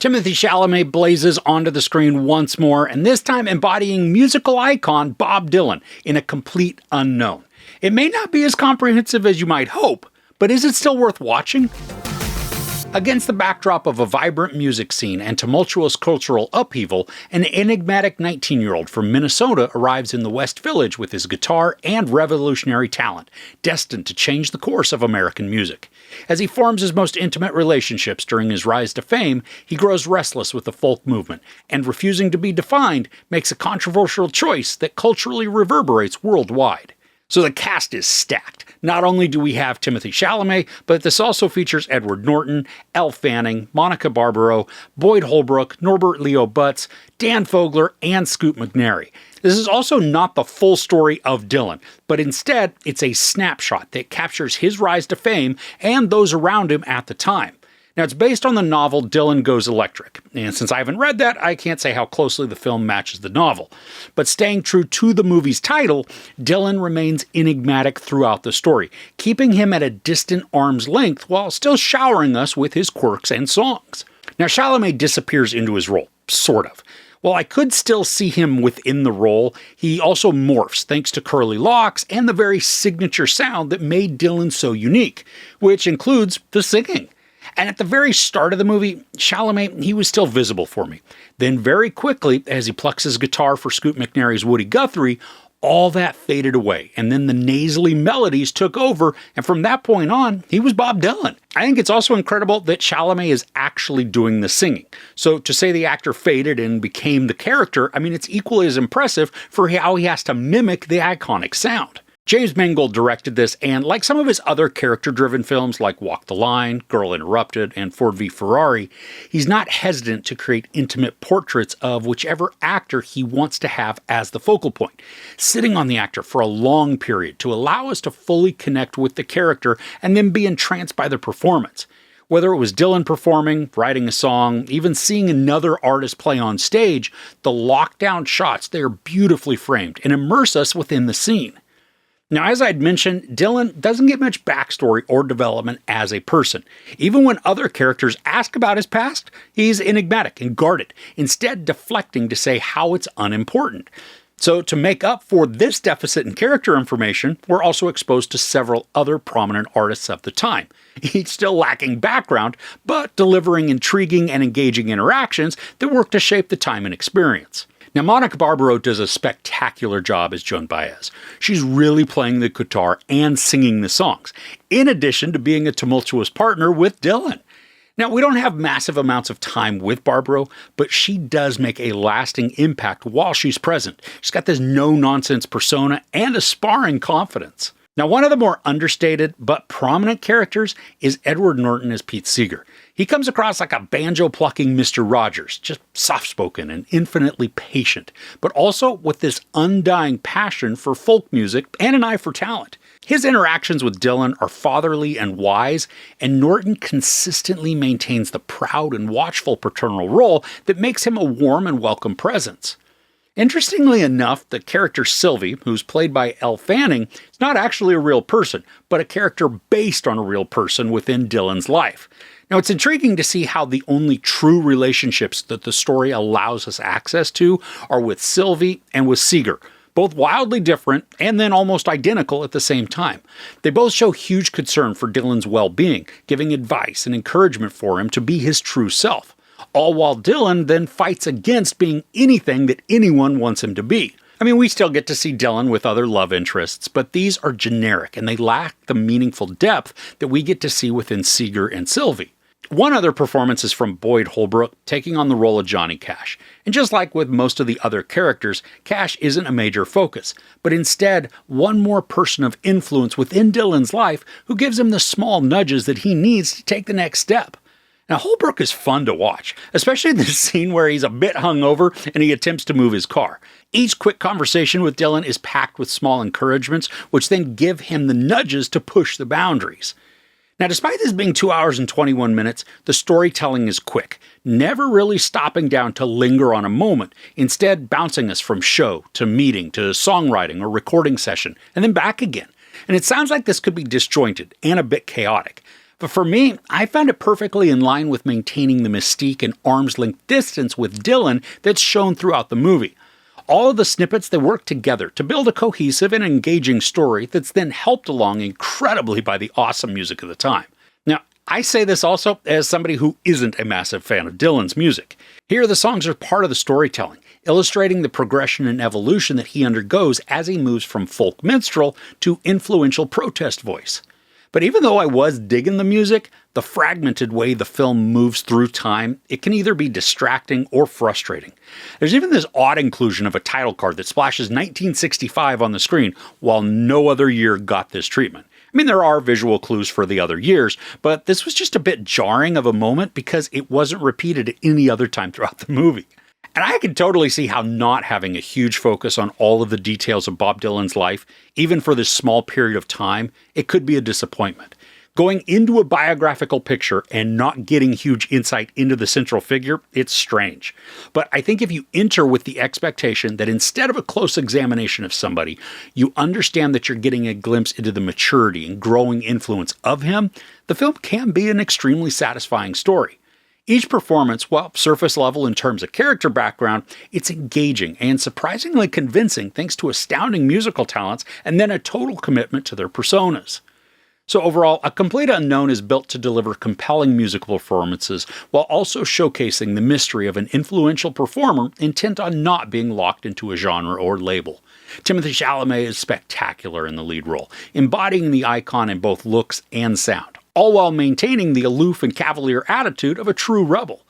Timothée Chalamet blazes onto the screen once more, and this time embodying musical icon Bob Dylan in a complete unknown. It may not be as comprehensive as you might hope, but is it still worth watching? Against the backdrop of a vibrant music scene and tumultuous cultural upheaval, an enigmatic 19-year-old from Minnesota arrives in the West Village with his guitar and revolutionary talent, destined to change the course of American music. As he forms his most intimate relationships during his rise to fame, he grows restless with the folk movement, and refusing to be defined, makes a controversial choice that culturally reverberates worldwide. So the cast is stacked. Not only do we have Timothée Chalamet, but this also features Edward Norton, Elle Fanning, Monica Barbaro, Boyd Holbrook, Norbert Leo Butz, Dan Fogler, and Scoot McNairy. This is also not the full story of Dylan, but instead it's a snapshot that captures his rise to fame and those around him at the time. Now, it's based on the novel Dylan Goes Electric, and since I haven't read that, I can't say how closely the film matches the novel. But staying true to the movie's title, Dylan remains enigmatic throughout the story, keeping him at a distant arm's length while still showering us with his quirks and songs. Now, Chalamet disappears into his role, sort of. While I could still see him within the role, he also morphs thanks to curly locks and the very signature sound that made Dylan so unique, which includes the singing. And at the very start of the movie, Chalamet, he was still visible for me. Then very quickly, as he plucks his guitar for Scoot McNairy's Woody Guthrie, all that faded away, and then the nasally melodies took over, and from that point on, he was Bob Dylan. I think it's also incredible that Chalamet is actually doing the singing. So to say the actor faded and became the character, I mean, it's equally as impressive for how he has to mimic the iconic sound. James Mangold directed this, and like some of his other character-driven films like Walk the Line, Girl Interrupted, and Ford v Ferrari, he's not hesitant to create intimate portraits of whichever actor he wants to have as the focal point, sitting on the actor for a long period to allow us to fully connect with the character and then be entranced by the performance. Whether it was Dylan performing, writing a song, even seeing another artist play on stage, the lockdown shots, they are beautifully framed and immerse us within the scene. Now, as I'd mentioned, Dylan doesn't get much backstory or development as a person. Even when other characters ask about his past, he's enigmatic and guarded, instead deflecting to say how it's unimportant. So to make up for this deficit in character information, we're also exposed to several other prominent artists of the time, each still lacking background, but delivering intriguing and engaging interactions that work to shape the time and experience. Now, Monica Barbaro does a spectacular job as Joan Baez. She's really playing the guitar and singing the songs, in addition to being a tumultuous partner with Dylan. Now, we don't have massive amounts of time with Barbaro, but she does make a lasting impact while she's present. She's got this no-nonsense persona and a sparring confidence. Now, one of the more understated but prominent characters is Edward Norton as Pete Seeger. He comes across like a banjo-plucking Mr. Rogers, just soft-spoken and infinitely patient, but also with this undying passion for folk music and an eye for talent. His interactions with Dylan are fatherly and wise, and Norton consistently maintains the proud and watchful paternal role that makes him a warm and welcome presence. Interestingly enough, the character Sylvie, who's played by Elle Fanning, is not actually a real person, but a character based on a real person within Dylan's life. Now, it's intriguing to see how the only true relationships that the story allows us access to are with Sylvie and with Seeger, both wildly different and then almost identical at the same time. They both show huge concern for Dylan's well-being, giving advice and encouragement for him to be his true self, all while Dylan then fights against being anything that anyone wants him to be. I mean, we still get to see Dylan with other love interests, but these are generic and they lack the meaningful depth that we get to see within Seeger and Sylvie. One other performance is from Boyd Holbrook, taking on the role of Johnny Cash. And just like with most of the other characters, Cash isn't a major focus, but instead one more person of influence within Dylan's life who gives him the small nudges that he needs to take the next step. Now, Holbrook is fun to watch, especially in this scene where he's a bit hungover and he attempts to move his car. Each quick conversation with Dylan is packed with small encouragements, which then give him the nudges to push the boundaries. Now, despite this being 2 hours and 21 minutes, the storytelling is quick, never really stopping down to linger on a moment, instead bouncing us from show to meeting to songwriting or recording session, and then back again. And it sounds like this could be disjointed and a bit chaotic. But for me, I found it perfectly in line with maintaining the mystique and arm's length distance with Dylan that's shown throughout the movie. All of the snippets, they work together to build a cohesive and engaging story that's then helped along incredibly by the awesome music of the time. Now, I say this also as somebody who isn't a massive fan of Dylan's music. Here, the songs are part of the storytelling, illustrating the progression and evolution that he undergoes as he moves from folk minstrel to influential protest voice. But even though I was digging the music, the fragmented way the film moves through time, it can either be distracting or frustrating. There's even this odd inclusion of a title card that splashes 1965 on the screen, while no other year got this treatment. I mean, there are visual clues for the other years, but this was just a bit jarring of a moment because it wasn't repeated at any other time throughout the movie. And I can totally see how not having a huge focus on all of the details of Bob Dylan's life, even for this small period of time, it could be a disappointment. Going into a biographical picture and not getting huge insight into the central figure, it's strange. But I think if you enter with the expectation that instead of a close examination of somebody, you understand that you're getting a glimpse into the maturity and growing influence of him, the film can be an extremely satisfying story. Each performance, while surface level in terms of character background, it's engaging and surprisingly convincing thanks to astounding musical talents and then a total commitment to their personas. So overall, A Complete Unknown is built to deliver compelling musical performances while also showcasing the mystery of an influential performer intent on not being locked into a genre or label. Timothée Chalamet is spectacular in the lead role, embodying the icon in both looks and sound, all while maintaining the aloof and cavalier attitude of a true rebel.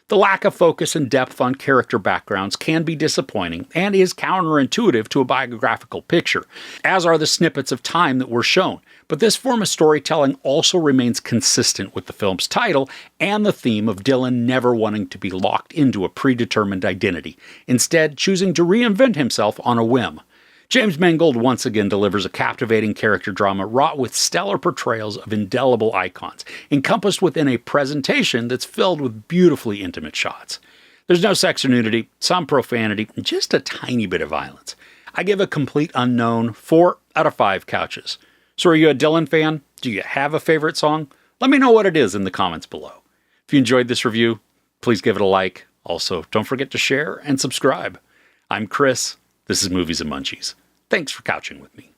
The lack of focus and depth on character backgrounds can be disappointing and is counterintuitive to a biographical picture, as are the snippets of time that were shown. But this form of storytelling also remains consistent with the film's title and the theme of Dylan never wanting to be locked into a predetermined identity, instead choosing to reinvent himself on a whim. James Mangold once again delivers a captivating character drama wrought with stellar portrayals of indelible icons, encompassed within a presentation that's filled with beautifully intimate shots. There's no sex or nudity, some profanity, and just a tiny bit of violence. I give A Complete Unknown 4 out of 5 couches. So are you a Dylan fan? Do you have a favorite song? Let me know what it is in the comments below. If you enjoyed this review, please give it a like. Also, don't forget to share and subscribe. I'm Chris. This is Movies and Munchies. Thanks for couching with me.